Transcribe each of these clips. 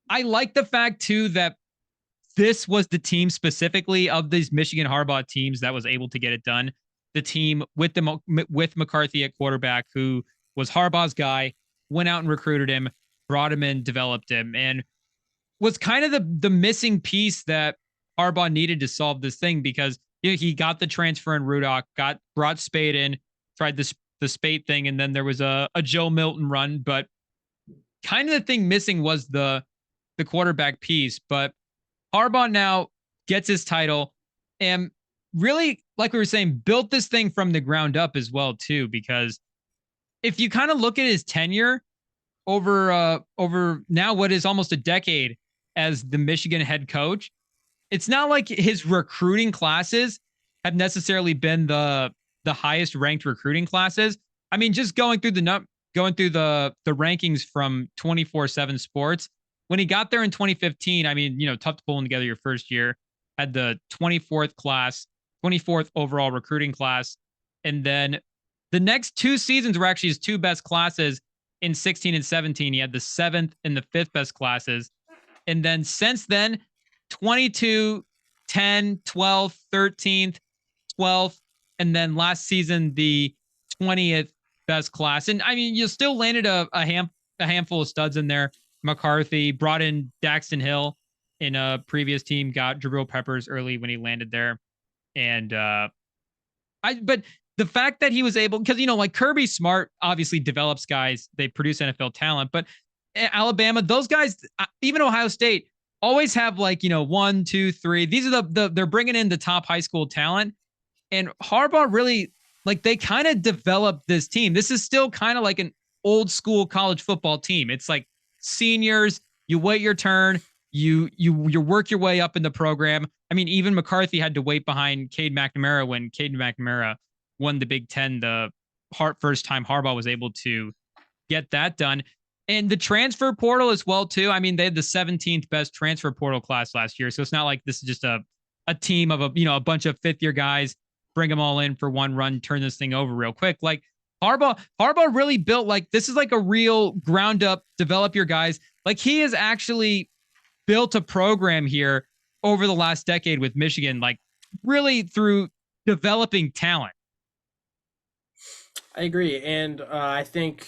I like the fact too that this was the team specifically of these Michigan Harbaugh teams that was able to get it done. The team with McCarthy at quarterback, who was Harbaugh's guy, went out and recruited him, brought him in, developed him, and was kind of the missing piece that Harbaugh needed to solve this thing, because he got the transfer in Rudock, brought Spade in, tried the Spade thing, and then there was a Joe Milton run, but kind of the thing missing was the quarterback piece. But Harbaugh now gets his title and really, like we were saying, built this thing from the ground up as well too, because if you kind of look at his tenure over now what is almost a decade as the Michigan head coach, it's not like his recruiting classes have necessarily been the highest ranked recruiting classes. I mean, just going through the rankings from 24/7 Sports, when he got there in 2015, I mean, tough to pull together your first year, had the 24th overall recruiting class. And then the next two seasons were actually his two best classes in 16 and 17. He had the 7th and the 5th best classes. And then since then, 22, 10, 12, 13th, 12th, and then last season, the 20th best class. And I mean, you still landed a handful of studs in there. McCarthy brought in Daxton Hill in a previous team, got Jabril Peppers early when he landed there. And but the fact that he was able, because like Kirby Smart obviously develops guys, they produce NFL talent, but Alabama, those guys, even Ohio State, always have 1, 2, 3. These are they're bringing in the top high school talent, and Harbaugh really they kind of developed this team. This is still kind of like an old school college football team. It's like seniors, you wait your turn, you work your way up in the program. I mean, even McCarthy had to wait behind Cade McNamara when Cade McNamara won the Big Ten, the first time Harbaugh was able to get that done. And the transfer portal as well, too. I mean, they had the 17th best transfer portal class last year. So it's not like this is just a team of a bunch of fifth-year guys, bring them all in for one run, turn this thing over real quick. Harbaugh really built this is like a real ground up, develop your guys. He has actually built a program here over the last decade with Michigan, really through developing talent. I agree, and I think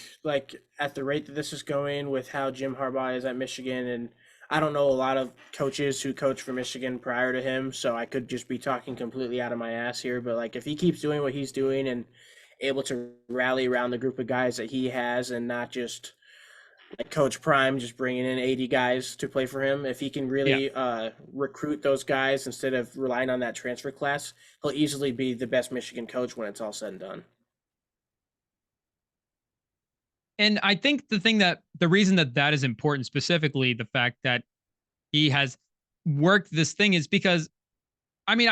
at the rate that this is going with how Jim Harbaugh is at Michigan, and I don't know a lot of coaches who coached for Michigan prior to him, so I could just be talking completely out of my ass here. But if he keeps doing what he's doing and able to rally around the group of guys that he has, and not just Coach Prime just bringing in 80 guys to play for him, if he can really recruit those guys instead of relying on that transfer class, he'll easily be the best Michigan coach when it's all said and done. And I think the reason that is important, specifically the fact that he has worked this thing, is because, I mean,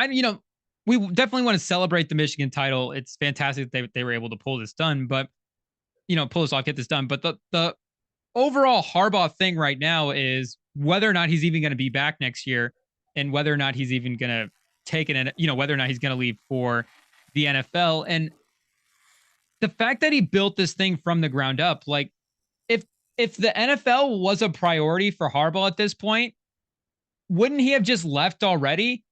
we definitely want to celebrate the Michigan title. It's fantastic that they were able to pull this done, but pull this off, get this done. But the overall Harbaugh thing right now is whether or not he's even going to be back next year, and whether or not he's even going to take it, whether or not he's going to leave for the NFL. And the fact that he built this thing from the ground up, if the NFL was a priority for Harbaugh at this point, wouldn't he have just left already?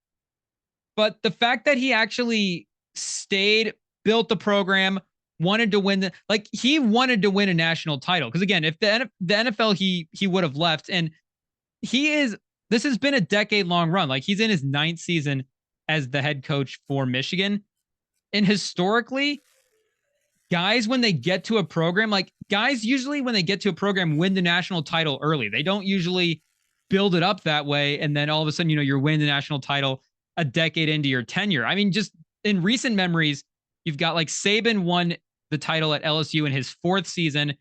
But the fact that he actually stayed, built the program, wanted to win he wanted to win a national title. Because again, if the NFL, he would have left. And this has been a decade-long run. He's in his 9th season as the head coach for Michigan. And historically, guys, when they get to a program, guys usually when they get to a program win the national title early. They don't usually build it up that way, and then all of a sudden, you're winning the national title a decade into your tenure. I mean, just in recent memories, you've got Saban won the title at LSU in his 4th season,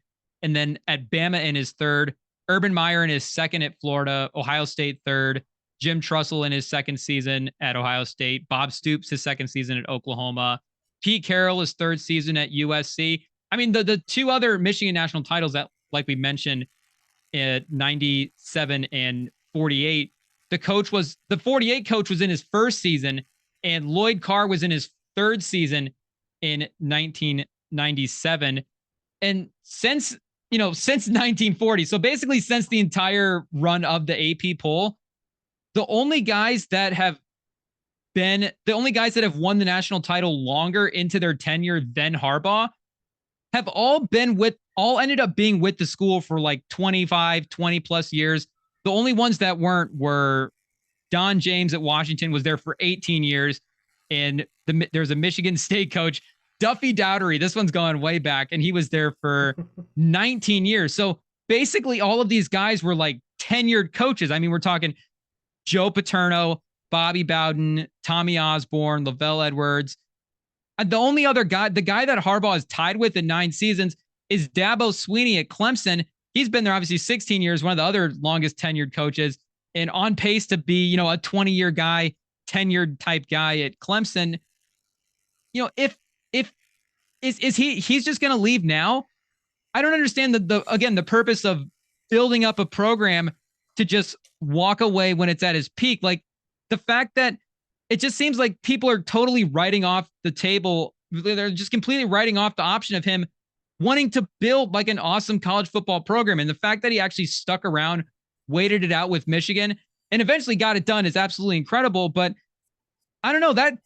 and then at Bama in his 3rd, Urban Meyer in his 2nd at Florida, Ohio State 3rd, Jim Trussell in his 2nd season at Ohio State, Bob Stoops his 2nd season at Oklahoma, Pete Carroll his 3rd season at USC. I mean, the two other Michigan national titles that, we mentioned, at 97 and 48, the 48 coach was in his 1st season, and Lloyd Carr was in his 3rd season in 1997. And since since 1940. So basically since the entire run of the AP poll, the only guys that have won the national title longer into their tenure than Harbaugh have all ended up being with the school for like 25, 20 plus years. The only ones that weren't were Don James at Washington, was there for 18 years. And there's a Michigan State coach, Duffy Dowdery. This one's going way back, and he was there for 19 years. So basically all of these guys were like tenured coaches. I mean, we're talking Joe Paterno, Bobby Bowden, Tommy Osborne, Lavelle Edwards. The only other guy, the guy that Harbaugh is tied with in 9 seasons, is Dabo Swinney at Clemson. He's been there obviously 16 years, one of the other longest tenured coaches, and on pace to be, a 20-year guy, tenured type guy at Clemson. If he's just going to leave now. I don't understand the purpose of building up a program to just walk away when it's at his peak. Like the fact that it just seems like people are totally writing off the table. They're just completely writing off the option of him wanting to build like an awesome college football program. And the fact that he actually stuck around, waited it out with Michigan, and eventually got it done is absolutely incredible. But I don't know, that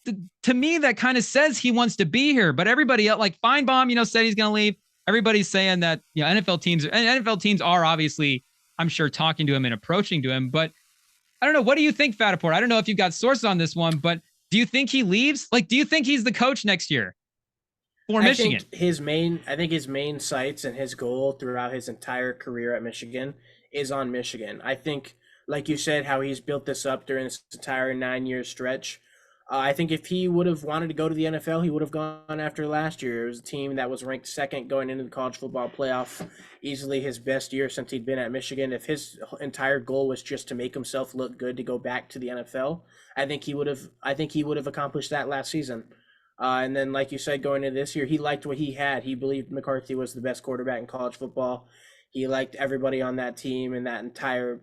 to me, that kind of says he wants to be here. But everybody else, like Feinbaum, said he's going to leave. Everybody's saying that, NFL teams are obviously, I'm sure, talking to him and approaching to him. But I don't know. What do you think, Fattaport? I don't know if you've got sources on this one, but do you think he leaves? Like, do you think he's the coach next year for Michigan? I think his main sights and his goal throughout his entire career at Michigan is on Michigan. I think, like you said, how he's built this up during this entire 9-year stretch. I think if he would have wanted to go to the NFL, he would have gone after last year. It was a team that was ranked second going into the college football playoff, easily his best year since he'd been at Michigan. If his entire goal was just to make himself look good to go back to the NFL, I think he would have accomplished that last season. And then, like you said, going into this year, he liked what he had. He believed McCarthy was the best quarterback in college football. He liked everybody on that team and that entire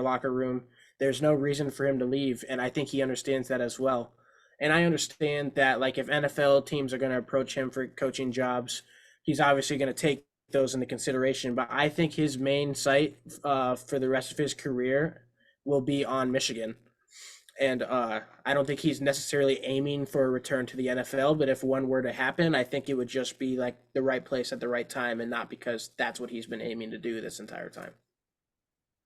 locker room. There's no reason for him to leave, and I think he understands that as well. And I understand that, like, if NFL teams are going to approach him for coaching jobs, he's obviously going to take those into consideration. But I think his main sight for the rest of his career will be on Michigan. And I don't think he's necessarily aiming for a return to the NFL, but if one were to happen, I think it would just be like the right place at the right time, and not because that's what he's been aiming to do this entire time.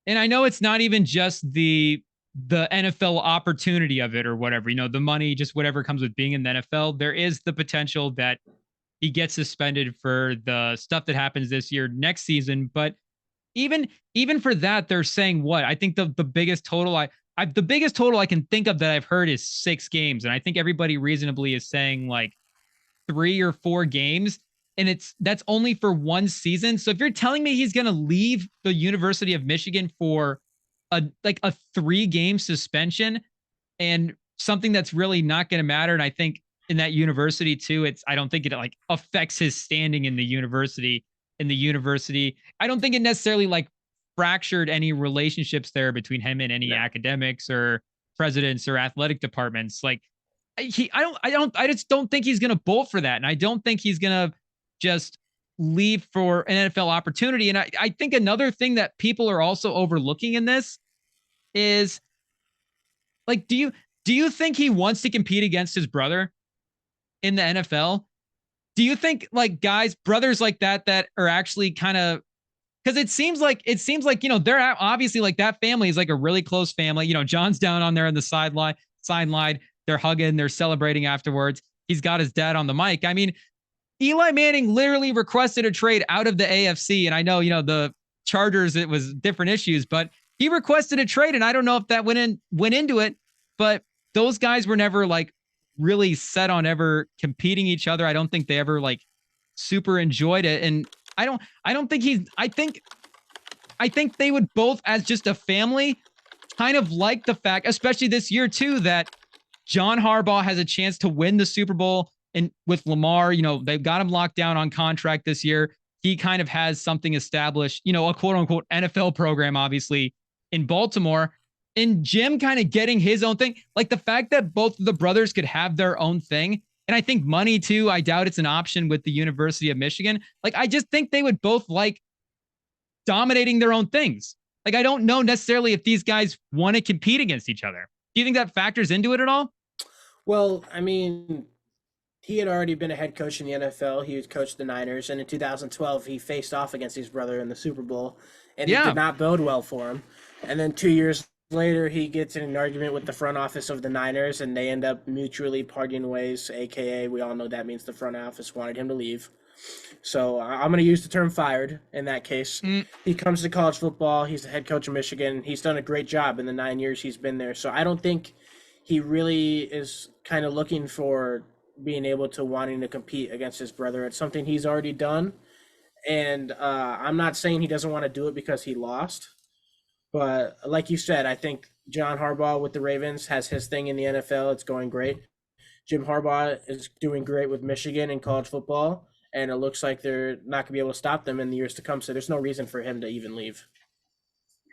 And I know it's not even just the NFL opportunity of it or whatever, the money, just whatever comes with being in the NFL. There is the potential that he gets suspended for the stuff that happens this year, next season. But even for that, they're saying what? I think the biggest total the biggest total I can think of that I've heard is 6 games. And I think everybody reasonably is saying like 3 or 4 games. And that's only for one season. So if you're telling me he's going to leave the University of Michigan for a 3-game suspension and something that's really not going to matter. And I think in that university too, I don't think it like affects his standing in the university. I don't think it necessarily like fractured any relationships there between him and any academics or presidents or athletic departments. Like I just don't think he's going to bolt for that. And I don't think he's going to just leave for an NFL opportunity. And I think another thing that people are also overlooking in this is like, do you think he wants to compete against his brother in the NFL? Do you think like brothers like that are actually kind of, because it seems like, they're obviously like that family is like a really close family. John's down on there on the sideline, they're hugging, they're celebrating afterwards. He's got his dad on the mic. I mean, Eli Manning literally requested a trade out of the AFC. And I know, the Chargers, it was different issues, but he requested a trade. And I don't know if that went into it, but those guys were never like really set on ever competing each other. I don't think they ever like super enjoyed it. And I think they would both, as just a family, kind of like the fact, especially this year too, that John Harbaugh has a chance to win the Super Bowl. And with Lamar, they've got him locked down on contract this year. He kind of has something established, a quote unquote NFL program, obviously, in Baltimore. And Jim kind of getting his own thing. Like the fact that both of the brothers could have their own thing And I think money too. I doubt it's an option with the University of Michigan. Like, I just think they would both like dominating their own things. Like, I don't know necessarily if these guys want to compete against each other. Do you think that factors into it at all? Well, I mean, he had already been a head coach in the NFL. He was coached the Niners, and in 2012 he faced off against his brother in the Super Bowl, and it Yeah. did not bode well for him. And then 2 years later, he gets in an argument with the front office of the Niners, and they end up mutually parting ways. AKA, we all know that means the front office wanted him to leave. So I'm going to use the term fired in that case. Mm. He comes to college football. He's the head coach of Michigan. He's done a great job in the 9 years he's been there. So I don't think he really is kind of looking for being able to wanting to compete against his brother. It's something he's already done. And I'm not saying he doesn't want to do it because he lost. But like you said, I think John Harbaugh with the Ravens has his thing in the NFL. It's going great. Jim Harbaugh is doing great with Michigan in college football, and it looks like they're not going to be able to stop them in the years to come. So there's no reason for him to even leave.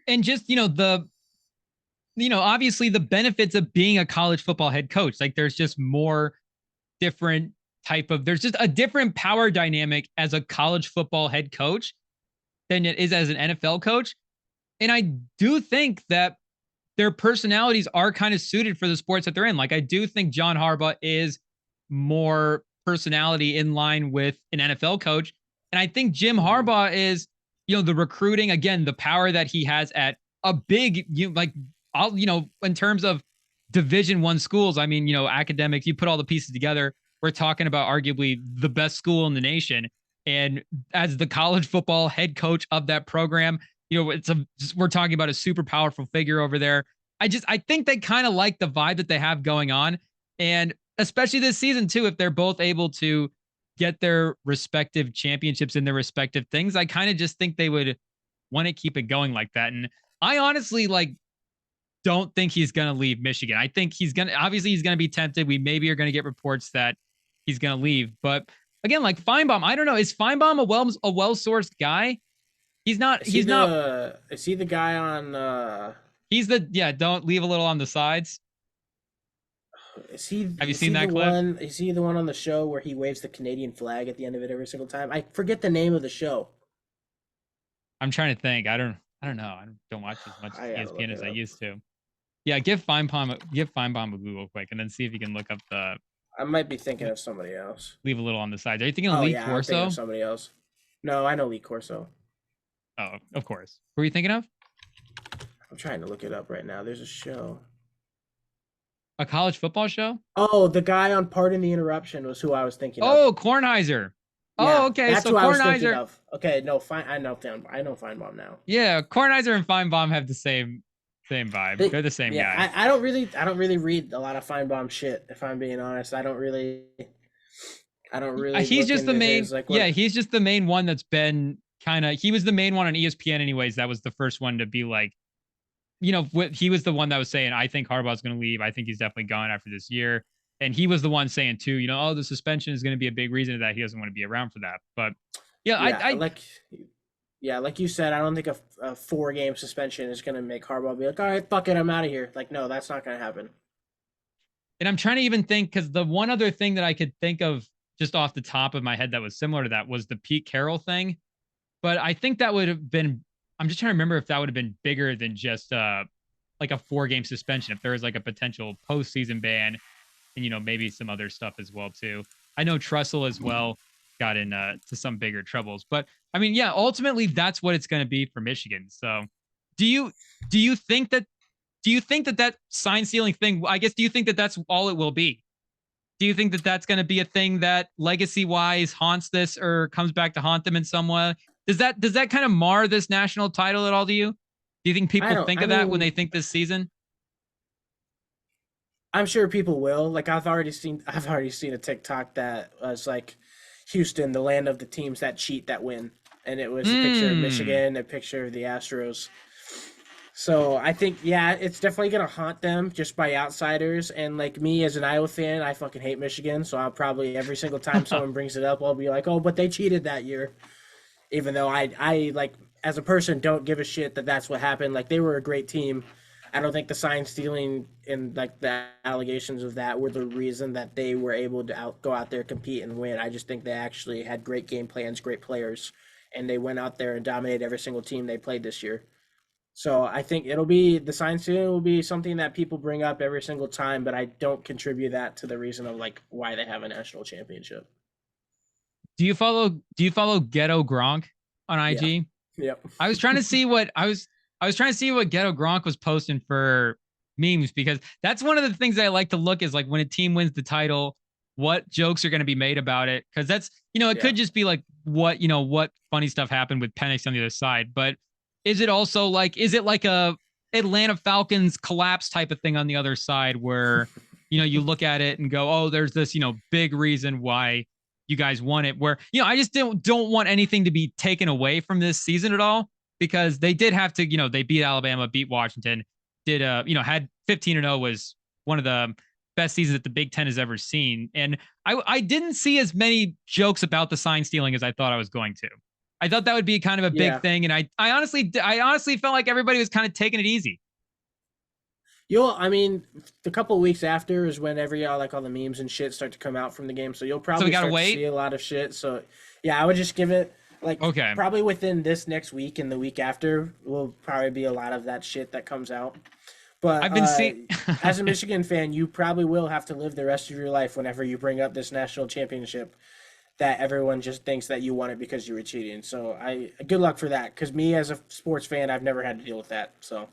And just, obviously the benefits of being a college football head coach. Like, there's just more different there's just a different power dynamic as a college football head coach than it is as an NFL coach. And I do think that their personalities are kind of suited for the sports that they're in. Like, I do think John Harbaugh is more personality in line with an NFL coach. And I think Jim Harbaugh is, the recruiting, again, the power that he has at a big, in terms of Division I schools. I mean, academics, you put all the pieces together. We're talking about arguably the best school in the nation. And as the college football head coach of that program, we're talking about a super powerful figure over there. I think they kind of like the vibe that they have going on. And especially this season too, if they're both able to get their respective championships in their respective things, I kind of just think they would want to keep it going like that. And I honestly don't think he's going to leave Michigan. I think he's going to be tempted. We maybe are going to get reports that he's going to leave, but again, like Feinbaum, I don't know. Is Feinbaum a well-sourced guy? He's not. Is he the guy on? Don't leave a little on the sides. Have you seen that clip? Is he the one on the show where he waves the Canadian flag at the end of it every single time? I forget the name of the show. I'm trying to think. I don't know. I don't watch as much ESPN as I used to. Yeah, give Feinbaum a Google quick, and then see if you can look up the. I might be thinking of somebody else. Leave a little on the sides. Are you thinking of Lee Corso? I'm thinking of somebody else. No, I know Lee Corso. Oh, of course. Who are you thinking of? I'm trying to look it up right now. There's a show. A college football show? Oh, the guy on Pardon the Interruption was who I was thinking of. Oh, Kornheiser. Yeah, oh, okay. That's so who Kornheiser. I was thinking of. Okay, no, fine. I know Feinbaum now. Yeah, Kornheiser and Feinbaum have the same vibe. They're the same guy. I don't really read a lot of Feinbaum shit, if I'm being honest. I don't really. He's just the main. He's just the main one that's been he was the main one on ESPN anyways. That was the first one to be like, he was the one that was saying, I think Harbaugh's going to leave. I think he's definitely gone after this year. And he was the one saying too, the suspension is going to be a big reason that he doesn't want to be around for that. But like you said, I don't think a 4-game suspension is going to make Harbaugh be like, all right, fuck it, I'm out of here. Like, no, that's not going to happen. And I'm trying to even think, because the one other thing that I could think of just off the top of my head that was similar to that was the Pete Carroll thing. But I think that would have been, I'm just trying to remember if that would have been bigger than just like a 4-game suspension, if there was like a potential postseason ban and, maybe some other stuff as well too. I know Tressel as well got in to some bigger troubles, but I mean, yeah, ultimately that's what it's going to be for Michigan. So do you think that sign stealing thing, I guess, do you think that that's all it will be? Do you think that that's going to be a thing that legacy wise haunts this or comes back to haunt them in some way? Does that kind of mar this national title at all to you? Do you think people think of that when they think this season? I'm sure people will. Like, I've already seen a TikTok that was like Houston, the land of the teams that cheat that win, and it was a picture of Michigan, a picture of the Astros. So I think, yeah, it's definitely gonna haunt them just by outsiders. And like me as an Iowa fan, I fucking hate Michigan, so I'll probably every single time someone brings it up, I'll be like, oh, but they cheated that year. Even though I like as a person don't give a shit that that's what happened. Like, they were a great team. I don't think the sign stealing and like the allegations of that were the reason that they were able to go out there, compete, and win. I just think they actually had great game plans, great players, and they went out there and dominated every single team they played this year. So I think it'll be the sign stealing will be something that people bring up every single time, but I don't contribute that to the reason of like why they have a national championship. Do you follow Ghetto Gronk on Yeah. IG? Yep. I was trying to see what I was trying to see what Ghetto Gronk was posting for memes, because that's one of the things that I like to look is like when a team wins the title, what jokes are going to be made about it. Cause that's, it Yeah. could just be like what funny stuff happened with Penix on the other side. But is it also like, is it like a Atlanta Falcons collapse type of thing on the other side where, you look at it and go, oh, there's this, big reason why you guys won it, where, I just don't want anything to be taken away from this season at all, because they did have to, they beat Alabama, beat Washington, did had 15-0 was one of the best seasons that the Big Ten has ever seen. And I didn't see as many jokes about the sign stealing as I thought I was going to. I thought that would be kind of a big thing. And I honestly felt like everybody was kind of taking it easy. I mean, the couple of weeks after is when like all the memes and shit start to come out from the game. So you'll So we probably gotta start to wait. see a lot of shit. So yeah, I would just give it like Okay. probably within this next week and the week after will probably be a lot of that shit that comes out. But I've been seeing as a Michigan fan, you probably will have to live the rest of your life whenever you bring up this national championship that everyone just thinks that you won it because you were cheating. So good luck for that. Because me as a sports fan, I've never had to deal with that. So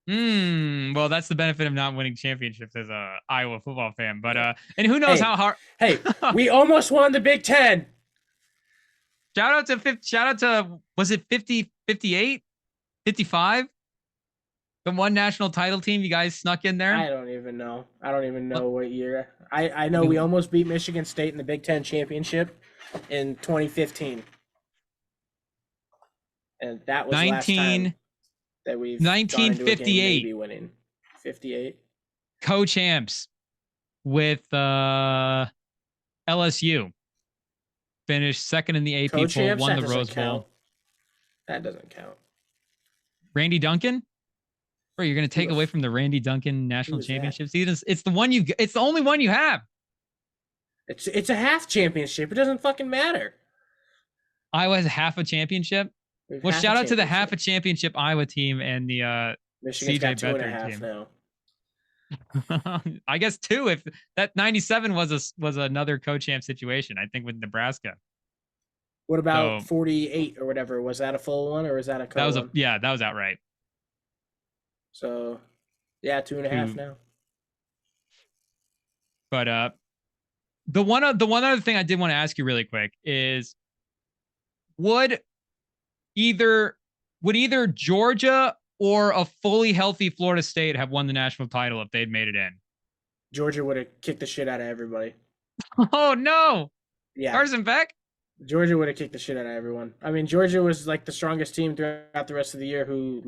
well, that's the benefit of not winning championships as a Iowa football fan. But and who knows hey, how hard. hey, we almost won the Big Ten. Shout out to was it 50, 58, 55? The one national title team you guys snuck in there. I don't even know. I don't even know what year. I know we almost beat Michigan State in the Big Ten championship in 2015, and that was the last time that we've gone into a game 1958 maybe winning. 58. co-champs with LSU. Finished second in the AP poll, Co-champs, won that the doesn't Rose Bowl. count. That doesn't count. Randy Duncan? Bro, you're going to take Who the away from the Randy Duncan national who is that? championship season? It's the only one you have. It's a half championship. It doesn't fucking matter. Iowa has half a championship. We've Well, half shout a out to the half a championship. championship Iowa team and the Michigan's CJ got two and a Beathard half team. now. I guess two, if that 97 was another co-champ situation, I think, with Nebraska. What about So 48 or whatever? Was that a full one or was that a co one? that was outright. So yeah, two and a half Two. now. But the one other thing I did want to ask you really quick is would either Georgia or a fully healthy Florida State have won the national title if they'd made it in? Georgia would have kicked the shit out of everybody. Oh no. Yeah. Carson Beck? Georgia would have kicked the shit out of everyone. I mean, Georgia was like the strongest team throughout the rest of the year who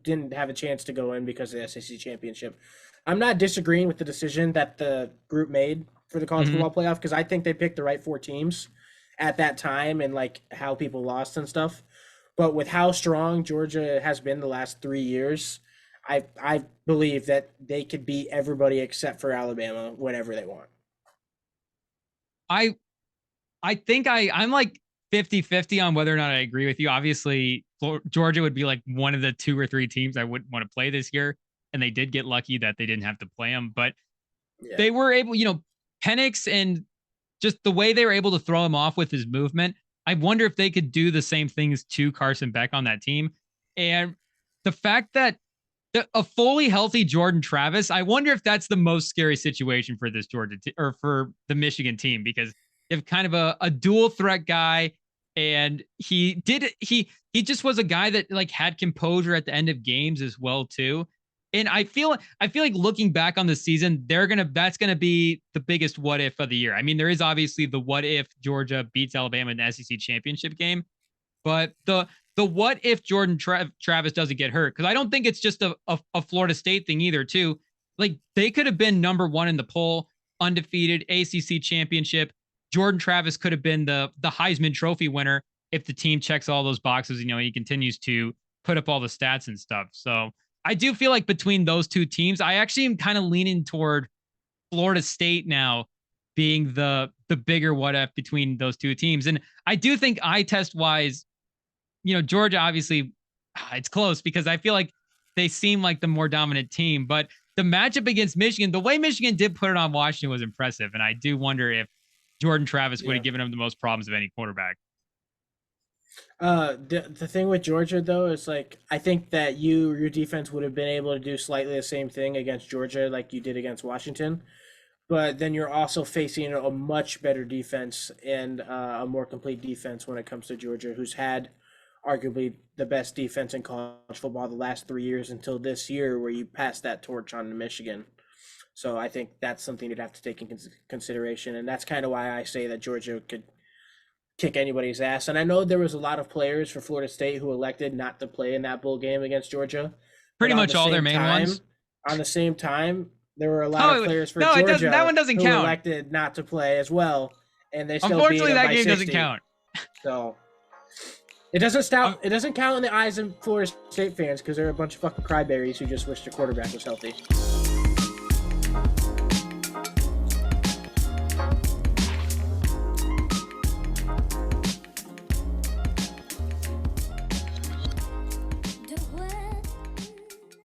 didn't have a chance to go in because of the SEC championship. I'm not disagreeing with the decision that the group made for the college football playoff because I think they picked the right four teams at that time and like how people lost and stuff. But with how strong Georgia has been the last 3 years, I believe that they could beat everybody except for Alabama whenever they want. I think I'm like 50-50 on whether or not I agree with you. Obviously, Georgia would be like one of the 2 or 3 teams I wouldn't want to play this year. And they did get lucky that they didn't have to play them. But they were able, Penix and just the way they were able to throw him off with his movement. I wonder if they could do the same things to Carson Beck on that team. And the fact that a fully healthy Jordan Travis, I wonder if that's the most scary situation for this Georgia or for the Michigan team, because you have kind of a dual threat guy, and he just was a guy that like had composure at the end of games as well too. And I feel like looking back on the season, that's gonna be the biggest what if of the year. I mean, there is obviously the what if Georgia beats Alabama in the SEC championship game, but the what if Jordan Travis doesn't get hurt, because I don't think it's just a Florida State thing either too. Like they could have been number 1 in the poll, undefeated, ACC championship. Jordan Travis could have been the Heisman Trophy winner if the team checks all those boxes. He continues to put up all the stats and stuff. So I do feel like between those two teams, I actually am kind of leaning toward Florida State now being the bigger what if between those two teams. And I do think eye test wise, Georgia obviously it's close because I feel like they seem like the more dominant team, but the matchup against Michigan, the way Michigan did put it on Washington was impressive. And I do wonder if Jordan Travis would have given him the most problems of any quarterback. The thing with Georgia though is like I think that your defense would have been able to do slightly the same thing against Georgia like you did against Washington, but then you're also facing a much better defense and a more complete defense when it comes to Georgia, who's had arguably the best defense in college football the last 3 years until this year, where you passed that torch on to Michigan. So I think that's something you'd have to take in consideration, and that's kind of why I say that Georgia could kick anybody's ass. And I know there was a lot of players for Florida State who elected not to play in that bowl game against Georgia. Pretty much all their main ones. On the same time, there were a lot of players for Georgia that one doesn't who count. Elected not to play as well, and they still unfortunately beat them that by game 60. doesn't count. So it doesn't count in the eyes of Florida State fans because they're a bunch of fucking cryberries who just wish their quarterback was healthy.